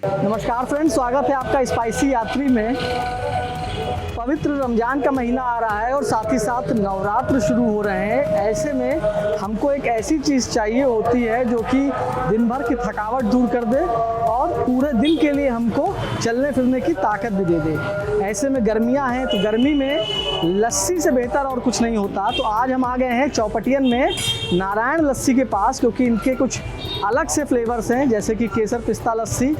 नमस्कार फ्रेंड्स, स्वागत है आपका स्पाइसी यात्री में। पवित्र रमज़ान का महीना आ रहा है और साथ ही साथ नवरात्र शुरू हो रहे हैं। ऐसे में हमको एक ऐसी चीज़ चाहिए होती है जो कि दिन भर की थकावट दूर कर दे और पूरे दिन के लिए हमको चलने फिरने की ताकत भी दे दे। ऐसे में गर्मियां हैं तो गर्मी में लस्सी से बेहतर और कुछ नहीं होता। तो आज हम आ गए हैं चौपटियन में नारायण लस्सी के पास, क्योंकि इनके कुछ अलग से फ्लेवर्स हैं, जैसे कि केसर पिस्ता लस्सी,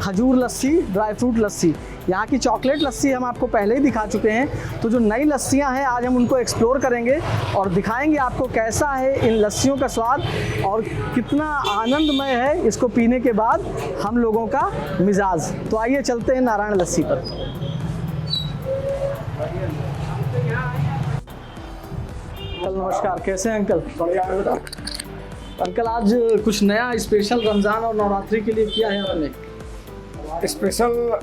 खजूर लस्सी, ड्राई फ्रूट लस्सी। यहाँ की चॉकलेट लस्सी हम आपको पहले ही दिखा चुके हैं। तो जो नई लस्सियाँ हैं आज हम उनको एक्सप्लोर करेंगे और दिखाएंगे आपको कैसा है इन लस्सियों का स्वाद और कितना आनंदमय है इसको पीने के बाद हम लोगों का मिजाज। तो आइए चलते हैं नारायण लस्सी पर। अंकल नमस्कार, कैसे हैं अंकल? बढ़िया। अंकल आज कुछ नया स्पेशल रमज़ान और नवरात्रि के लिए किया है हमने। स्पेशल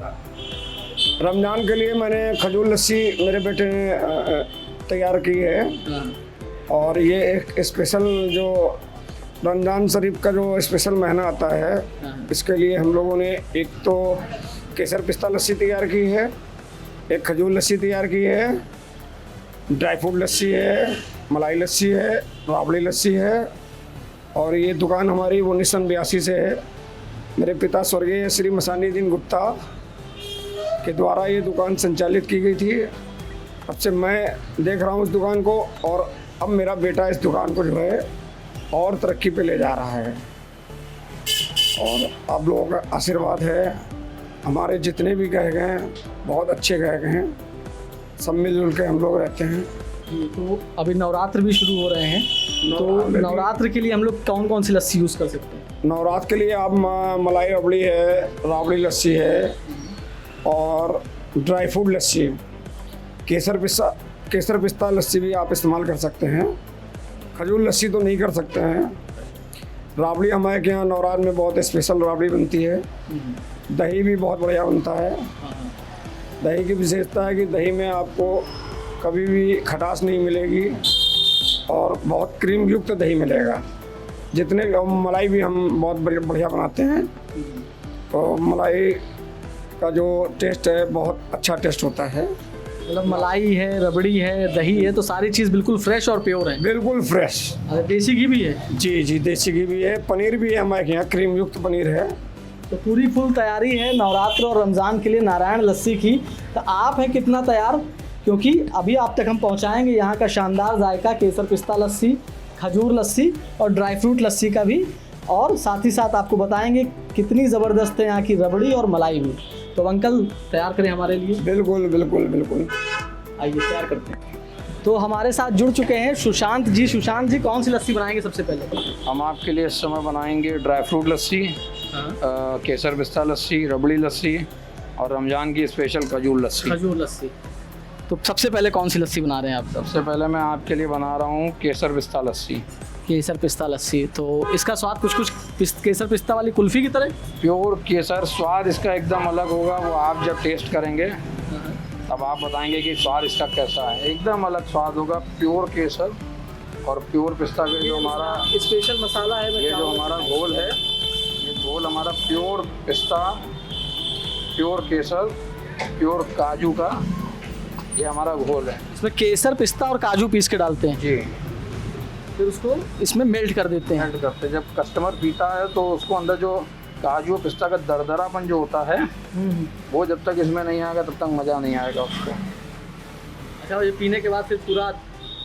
रमज़ान के लिए मैंने खजूर लस्सी मेरे बेटे ने तैयार की है। और ये एक स्पेशल जो रमज़ान शरीफ का जो स्पेशल महीना आता है, इसके लिए हम लोगों ने एक तो केसर पिस्ता लस्सी तैयार की है, एक खजूर लस्सी तैयार की है, ड्राई फ्रूट लस्सी है, मलाई लस्सी है, राबड़ी लस्सी है। और ये दुकान हमारी 1982 से है। मेरे पिता स्वर्गीय श्री मसानी दीन गुप्ता के द्वारा ये दुकान संचालित की गई थी। अब से मैं देख रहा हूँ इस दुकान को, और अब मेरा बेटा इस दुकान को जो है और तरक्की पे ले जा रहा है। और आप लोगों का आशीर्वाद है। हमारे जितने भी गायक हैं बहुत अच्छे गायक हैं, सब मिलजुल के हम लोग रहते हैं। तो अभी नवरात्र भी शुरू हो रहे हैं, तो नवरात्र के लिए हम लोग कौन कौन सी लस्सी यूज़ कर सकते हैं? नवरात्र के लिए आप मलाई रबड़ी है, राबड़ी लस्सी है और ड्राई फ्रूट लस्सी है। केसर पिस्ता लस्सी भी आप इस्तेमाल कर सकते हैं। खजूर लस्सी तो नहीं कर सकते हैं। राबड़ी हमारे यहाँ नवरात्र में बहुत स्पेशल राबड़ी बनती है। दही भी बहुत बढ़िया बनता है। दही की विशेषता है कि दही में आपको कभी भी खटास नहीं मिलेगी और बहुत क्रीम युक्त दही मिलेगा। जितने मलाई भी हम बहुत बढ़िया बनाते हैं, तो मलाई का जो टेस्ट है बहुत अच्छा टेस्ट होता है। मतलब मलाई है, रबड़ी है, दही है, तो सारी चीज़ बिल्कुल फ्रेश और प्योर है। बिल्कुल फ्रेश। देसी घी भी है? जी जी, देसी घी भी है, पनीर भी है हमारे यहाँ, क्रीम युक्त पनीर है। तो पूरी फुल तैयारी है नवरात्र और रमज़ान के लिए नारायण लस्सी की। तो आप हैं कितना तैयार? क्योंकि अभी आप तक हम पहुंचाएंगे यहाँ का शानदार जायका केसर पिस्ता लस्सी, खजूर लस्सी और ड्राई फ्रूट लस्सी का भी, और साथ ही साथ आपको बताएंगे कितनी ज़बरदस्त है यहाँ की रबड़ी और मलाई भी। तो अंकल तैयार करें हमारे लिए। बिल्कुल बिल्कुल बिल्कुल, आइए तैयार करते हैं। तो हमारे साथ जुड़ चुके हैं सुशांत जी। सुशांत जी, कौन सी लस्सी बनाएंगे सबसे पहले? हम आपके लिए इस समय बनाएंगे ड्राई फ्रूट लस्सी, केसर पिस्ता लस्सी, रबड़ी लस्सी और रमज़ान की स्पेशल खजूर लस्सी। खजूर लस्सी। तो सबसे पहले कौन सी लस्सी बना रहे हैं आप? सबसे पहले मैं आपके लिए बना रहा हूँ केसर पिस्ता लस्सी। केसर पिस्ता लस्सी। तो इसका स्वाद कुछ केसर पिस्ता वाली कुल्फ़ी की तरह? प्योर केसर, स्वाद इसका एकदम अलग होगा। वो आप जब टेस्ट करेंगे तब आप बताएंगे कि स्वाद इसका कैसा है। एकदम अलग स्वाद होगा। प्योर केसर और प्योर पिस्ता का जो हमारा स्पेशल मसाला है, ये जो हमारा घोल है, ये घोल हमारा प्योर पिस्ता, प्योर केसर, प्योर काजू का ये हमारा घोल है। इसमें केसर पिस्ता और काजू पीस के डालते हैं जी, फिर उसको इसमें मेल्ट कर देते हैं। मेल्ट करते हैं। जब कस्टमर पीता है तो उसको अंदर जो काजू और पिस्ता का दरदरापन जो होता है वो जब तक इसमें नहीं आएगा तब तक मज़ा नहीं आएगा उसको। अच्छा, ये पीने के बाद फिर पूरा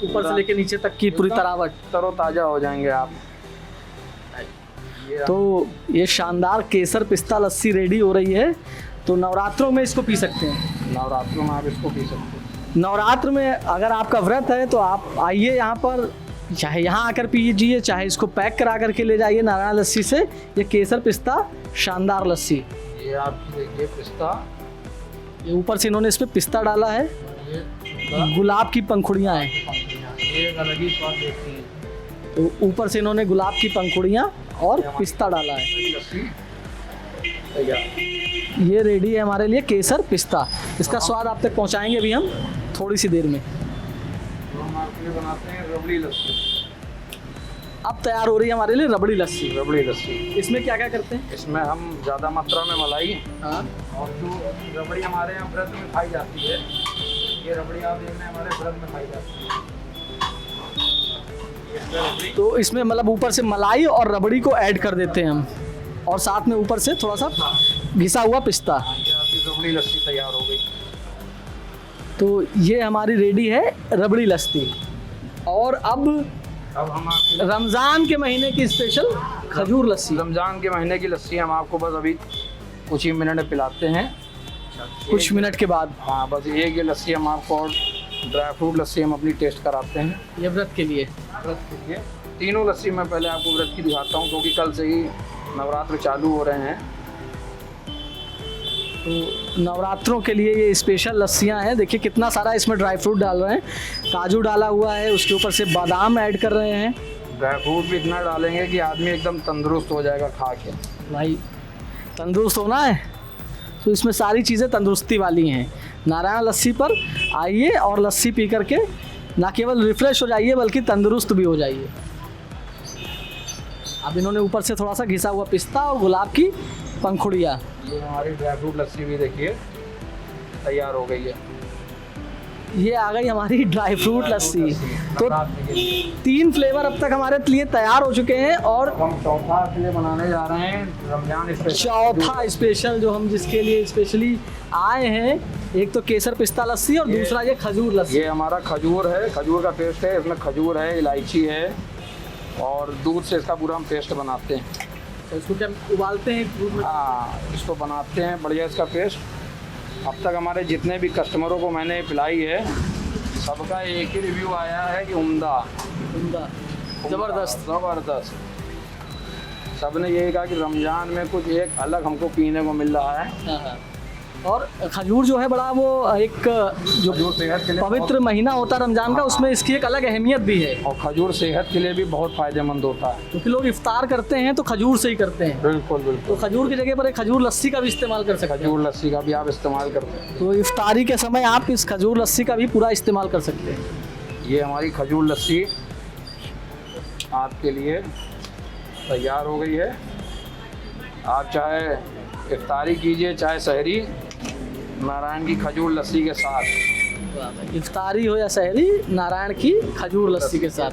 ऊपर से लेके नीचे तक की पूरी तरावट तरोताज़ा हो जाएंगे आप। तो ये शानदार केसर पिस्ता लस्सी रेडी हो रही है। तो नवरात्रों में इसको पी सकते हैं। नवरात्रों में आप इसको पी सकते हैं। नवरात्र में अगर आपका व्रत है तो आप आइए यहाँ पर, चाहे यहाँ आकर पीजिए, चाहे इसको पैक करा करके ले जाइए नारायण लस्सी से। ये केसर पिस्ता शानदार लस्सी। ये आप देखिए पिस्ता, ये ऊपर से इन्होंने इस पर पिस्ता डाला है, गुलाब की पंखुड़ियाँ हैं, ये एक अलग ही स्वाद देती है। तो ऊपर से इन्होंने गुलाब की पंखुड़ियाँ और पिस्ता डाला है। ये रेडी है हमारे लिए केसर पिस्ता। इसका स्वाद आप तक पहुंचाएंगे भी हम थोड़ी सी देर में। तो हम आपके लिए बनाते हैं रबड़ी लस्सी। अब तैयार हो रही है हमारे लिए रबड़ी लस्सी। रबड़ी लस्सी, इसमें क्या क्या करते हैं? इसमें हम ज़्यादा मात्रा में मलाई हाँ, और जो रबड़ी हमारे यहाँ व्रत में खाई जाती है, ये रबड़ी आप देख रहे हैं हमारे व्रत में खाई जाती है। इसमें रबड़ी तो इसमें मतलब ऊपर से मलाई और रबड़ी को ऐड कर देते हैं हम, और साथ में ऊपर से थोड़ा सा घिसा हुआ पिस्ता। ये आपकी रबड़ी लस्सी तैयार हो गई। तो ये हमारी रेडी है रबड़ी लस्सी। और अब हम आपको रमज़ान के महीने की स्पेशल खजूर लस्सी। रमज़ान के महीने की लस्सी हम आपको बस अभी कुछ ही मिनट में पिलाते हैं। कुछ मिनट के बाद। हाँ, बस एक ये लस्सी हम आपको, और ड्राई फ्रूट लस्सी हम अपनी टेस्ट कराते हैं ये व्रत के लिए। व्रत के लिए। तीनों लस्सी मैं पहले आपको व्रत की दिखाता हूँ, क्योंकि कल से ही नवरात्र चालू हो रहे हैं। तो नवरात्रों के लिए ये स्पेशल लस्सियाँ हैं। देखिए कितना सारा इसमें ड्राई फ्रूट डाल रहे हैं, काजू डाला हुआ है, उसके ऊपर से बादाम ऐड कर रहे हैं। ड्राई फ्रूट भी इतना डालेंगे कि आदमी एकदम तंदुरुस्त हो जाएगा खा के। भाई तंदुरुस्त होना है तो इसमें सारी चीज़ें तंदुरुस्ती वाली हैं। नारायण लस्सी पर आइए और लस्सी पी करके ना केवल रिफ़्रेश हो जाइए बल्कि तंदुरुस्त भी हो जाइए। अब इन्होंने ऊपर से थोड़ा सा घिसा हुआ पिस्ता और गुलाब की पंखुड़ियाँ। ये हमारी ड्राई फ्रूट लस्सी भी देखिए तैयार हो गई है। ये आ गई हमारी ड्राई फ्रूट लस्सी। तो नवरात्र के लिए 3 फ्लेवर अब तक हमारे लिए तैयार हो चुके हैं, और हम चौथा के लिए बनाने जा रहे हैं रमजान स्पेशल। चौथा स्पेशल जो हम जिसके लिए स्पेशली आए हैं, एक तो केसर पिस्ता लस्सी और दूसरा ये खजूर लस्सी। ये हमारा खजूर है, खजूर का पेस्ट है। इसमें खजूर है, इलायची है, और दूध से इसका पूरा हम पेस्ट बनाते हैं। तो इसको क्या उबालते हैं दूध में? हाँ, इसको बनाते हैं बढ़िया इसका पेस्ट। अब तक हमारे जितने भी कस्टमरों को मैंने पिलाई है, सबका एक ही रिव्यू आया है कि उम्दा, उम्दा, ज़बरदस्त। ज़बरदस्त। सबने यही कहा कि रमज़ान में कुछ एक अलग हमको पीने को मिल रहा है। हाँ, हाँ। और खजूर जो है बड़ा वो एक जो खजूर सेहत के लिए पवित्र महीना होता है रमज़ान का, उसमें इसकी एक अलग अहमियत भी है। और खजूर सेहत के लिए भी बहुत फ़ायदेमंद होता है। क्योंकि लोग इफ्तार करते हैं तो खजूर से ही करते हैं। बिल्कुल तो बिल्कुल। खजूर की जगह पर एक खजूर लस्सी का भी इस्तेमाल कर सकते हैं। खजूर लस्सी का भी आप इस्तेमाल करते हैं। तो इफ्तारी के समय आप इस खजूर लस्सी का भी पूरा इस्तेमाल कर सकते हैं। ये हमारी खजूर लस्सी आपके लिए तैयार हो गई है। आप चाहे इफ्तारी कीजिए चाहे सहरी, नारायण की खजूर लस्सी के साथ। इफ्तारी हो या सहरी, नारायण की खजूर लस्सी के साथ।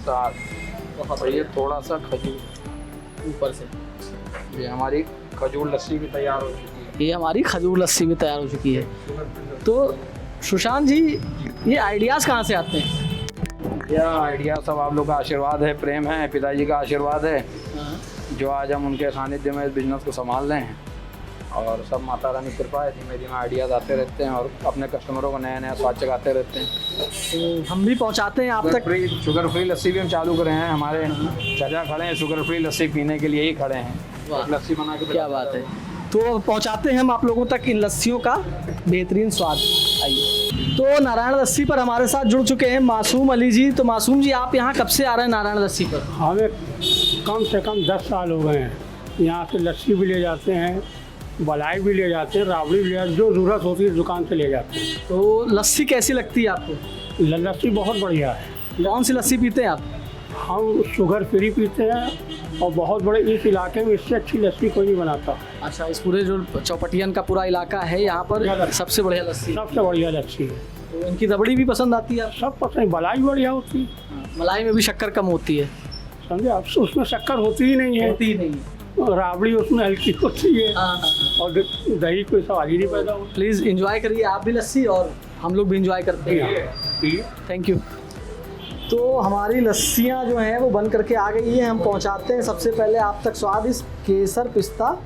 बहुत ये थोड़ा सा खजूर ऊपर से ये हमारी खजूर लस्सी भी तैयार हो चुकी है। ये हमारी खजूर लस्सी भी तैयार हो चुकी है। तो सुशांत जी, ये आइडियाज़ कहाँ से आते हैं? यह आइडिया सब आप लोग का आशीर्वाद है, प्रेम है, पिताजी का आशीर्वाद है, जो आज हम उनके सानिध्य में इस बिजनेस को संभाल रहे हैं। और सब माता रानी कृपा है, धीमे धीमे आइडियाज़ आते रहते हैं और अपने कस्टमरों को नया नया स्वाद चखाते रहते हैं। तो हम भी पहुंचाते हैं आप तक। शुगर फ्री लस्सी भी हम चालू करे हैं। हमारे चाचा खड़े हैं शुगर फ्री लस्सी पीने के लिए ही खड़े हैं। वाह। लस्सी बना के क्या बात है। तो पहुंचाते हैं हम आप लोगों तक इन लस्सियों का बेहतरीन स्वाद। आइए। तो नारायण लस्सी पर हमारे साथ जुड़ चुके हैं मासूम अली जी। तो मासूम जी, आप यहाँ कब से आ रहे हैं नारायण लस्सी पर? हमें कम से कम 10 साल हो गए हैं। यहाँ से लस्सी भी ले जाते हैं, मलाई भी ले जाते हैं, राबड़ी भी ले जाते हैं, जो ज़रूरत होती है दुकान से ले जाते हैं। तो लस्सी कैसी लगती है आपको? लस्सी बहुत बढ़िया है। कौन सी लस्सी पीते हैं आप? हम शुगर फ्री पीते हैं, और बहुत बड़े इस इलाके में इससे अच्छी लस्सी कोई नहीं बनाता। अच्छा, इस पूरे जो चौपटियन का पूरा इलाका है यहाँ पर सबसे बढ़िया लस्सी। सबसे बढ़िया लस्सी है। तो इनकी रबड़ी भी पसंद आती है? सब पसंद, मलाई बढ़िया होती है। मलाई में भी शक्कर कम होती है? समझे आप, उसमें शक्कर होती ही नहीं है। होती ही नहीं है। राबड़ी उसमें हल्की होती है, हाँ। और दही कोई सवाल ही नहीं पैदा होता। प्लीज़ इंजॉय करिए आप भी लस्सी, और हम लोग भी इंजॉय करते हैं। Thank you. तो हमारी लस्सियाँ जो हैं वो बन करके आ गई हैं। हम पहुँचाते हैं सबसे पहले आप तक स्वाद इस केसर पिस्ता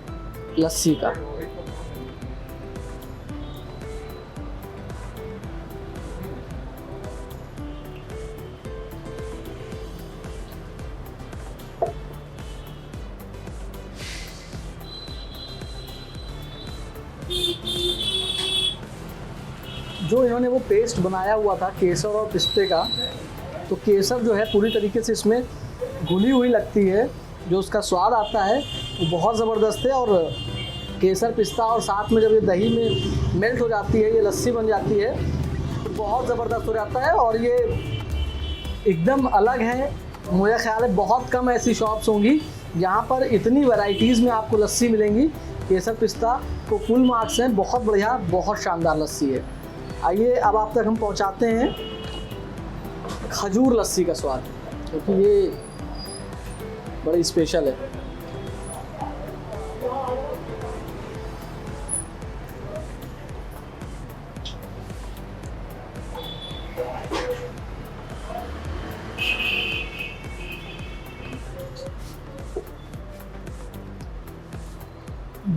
लस्सी का। जो इन्होंने वो पेस्ट बनाया हुआ था केसर और पिस्ते का, तो केसर जो है पूरी तरीके से इसमें घुली हुई लगती है। जो उसका स्वाद आता है वो बहुत ज़बरदस्त है। और केसर पिस्ता और साथ में जब ये दही में मेल्ट हो जाती है, ये लस्सी बन जाती है, तो बहुत ज़बरदस्त हो जाता है। और ये एकदम अलग है मुझे ख्याल है बहुत कम ऐसी शॉप्स होंगी जहाँ पर इतनी वैरायटीज़ में आपको लस्सी मिलेंगी। केसर पिस्ता को फुल मार्क्स हैं, बहुत बढ़िया, बहुत शानदार लस्सी है। आइए अब आप तक हम पहुँचाते हैं खजूर लस्सी का स्वाद, क्योंकि ये बड़ी स्पेशल है।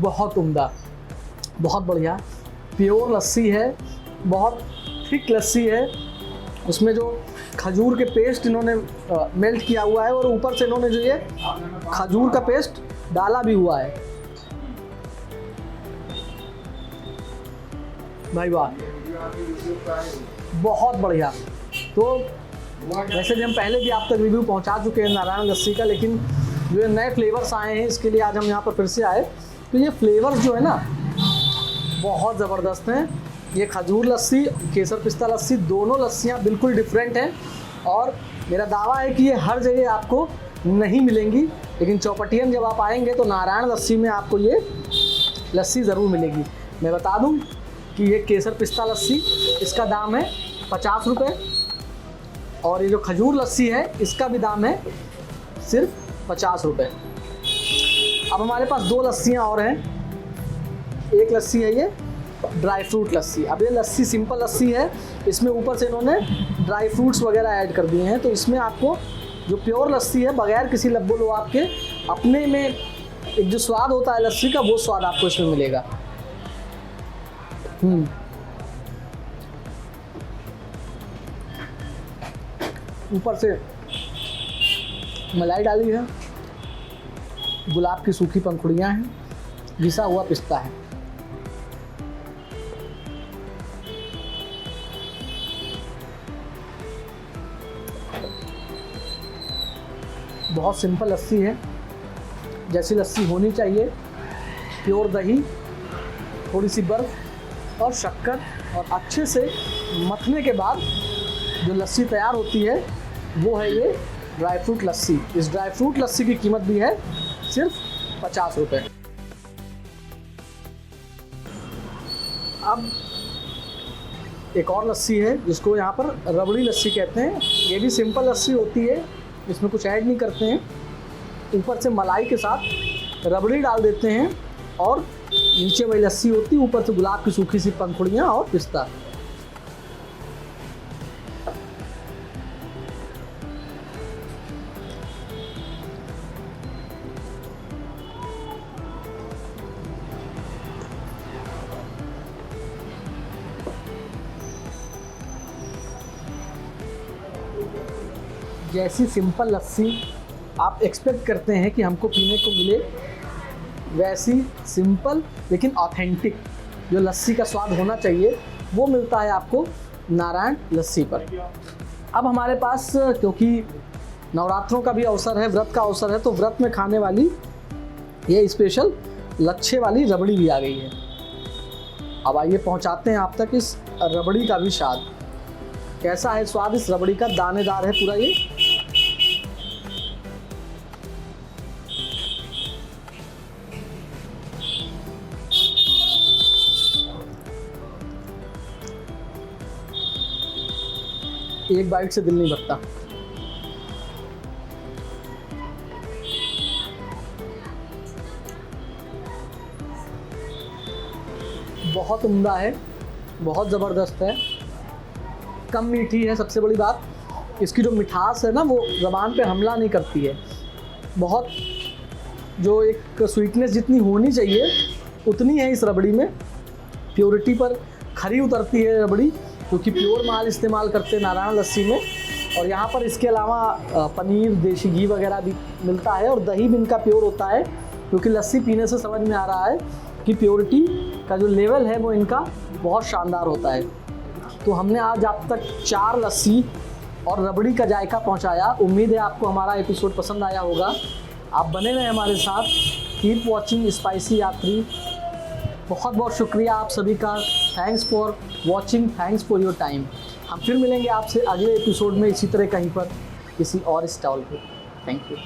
बहुत उम्दा, बहुत बढ़िया प्योर लस्सी है, बहुत थिक लस्सी है। उसमें जो खजूर के पेस्ट इन्होंने मेल्ट किया हुआ है और ऊपर से इन्होंने जो ये खजूर का पेस्ट डाला भी हुआ है। भाई वाह, बहुत बढ़िया। तो वैसे भी हम पहले भी आप तक रिव्यू पहुंचा चुके हैं नारायण लस्सी का, लेकिन जो नए फ्लेवर्स आए हैं इसके लिए आज हम यहाँ पर फिर से आए। तो ये फ्लेवर्स जो है ना बहुत ज़बरदस्त हैं। ये खजूर लस्सी, केसर पिस्ता लस्सी, दोनों लस्सियाँ बिल्कुल डिफरेंट हैं और मेरा दावा है कि ये हर जगह आपको नहीं मिलेंगी, लेकिन चौपटियन जब आप आएंगे तो नारायण लस्सी में आपको ये लस्सी ज़रूर मिलेगी। मैं बता दूं कि ये केसर पिस्ता लस्सी इसका दाम है 50 रुपये और ये जो खजूर लस्सी है इसका भी दाम है सिर्फ 50 रुपये। अब हमारे पास 2 लस्सियाँ और हैं। एक लस्सी है ये ड्राई फ्रूट लस्सी। अब ये लस्सी सिंपल लस्सी है, इसमें ऊपर से इन्होंने ड्राई फ्रूट्स वगैरह ऐड कर दिए हैं। तो इसमें आपको जो प्योर लस्सी है बगैर किसी लब्बो लुआब के अपने में एक जो स्वाद होता है लस्सी का, वो स्वाद आपको इसमें मिलेगा। ऊपर से मलाई डाली है, गुलाब की सूखी पंखुड़ियाँ हैं, घिसा हुआ पिस्ता है। बहुत सिंपल लस्सी है, जैसी लस्सी होनी चाहिए। प्योर दही, थोड़ी सी बर्फ़ और शक्कर और अच्छे से मथने के बाद जो लस्सी तैयार होती है वो है ये ड्राई फ्रूट लस्सी। इस ड्राई फ्रूट लस्सी की कीमत भी है सिर्फ 50 रुपये। अब एक और लस्सी है जिसको यहाँ पर रबड़ी लस्सी कहते हैं। ये भी सिंपल लस्सी होती है, इसमें कुछ ऐड नहीं करते हैं। ऊपर से मलाई के साथ रबड़ी डाल देते हैं और नीचे वही लस्सी होती है, ऊपर से गुलाब की सूखी सी पंखुड़ियाँ और पिस्ता। जैसी सिंपल लस्सी आप एक्सपेक्ट करते हैं कि हमको पीने को मिले, वैसी सिंपल लेकिन ऑथेंटिक जो लस्सी का स्वाद होना चाहिए वो मिलता है आपको नारायण लस्सी पर। अब हमारे पास क्योंकि नवरात्रों का भी अवसर है, व्रत का अवसर है, तो व्रत में खाने वाली ये स्पेशल लच्छे वाली रबड़ी भी आ गई है। अब आइए पहुंचाते हैं आप तक इस रबड़ी का भी स्वाद। कैसा है स्वाद इस रबड़ी का? दानेदार है पूरा ये। एक बाइट से दिल नहीं भरता। बहुत उम्दा है, बहुत ज़बरदस्त है, कम मीठी है। सबसे बड़ी बात इसकी जो मिठास है ना वो ज़बान पे हमला नहीं करती है। बहुत जो एक स्वीटनेस जितनी होनी चाहिए उतनी है इस रबड़ी में। प्योरिटी पर खरी उतरती है रबड़ी, क्योंकि प्योर माल इस्तेमाल करते हैं नारायण लस्सी में। और यहाँ पर इसके अलावा पनीर, देसी घी वगैरह भी मिलता है और दही भी इनका प्योर होता है, क्योंकि लस्सी पीने से समझ में आ रहा है कि प्योरिटी का जो लेवल है वो इनका बहुत शानदार होता है। तो हमने आज आप तक 4 लस्सी और रबड़ी का जायका पहुँचाया। उम्मीद है आपको हमारा एपिसोड पसंद आया होगा। आप बने रहें हमारे साथ। कीप वॉचिंग स्पाइसी यात्री। बहुत बहुत शुक्रिया आप सभी का। Thanks for watching, thanks for your time. हम फिर मिलेंगे आपसे अगले एपिसोड में इसी तरह कहीं पर। किसी और स्टॉल पे। Thank you.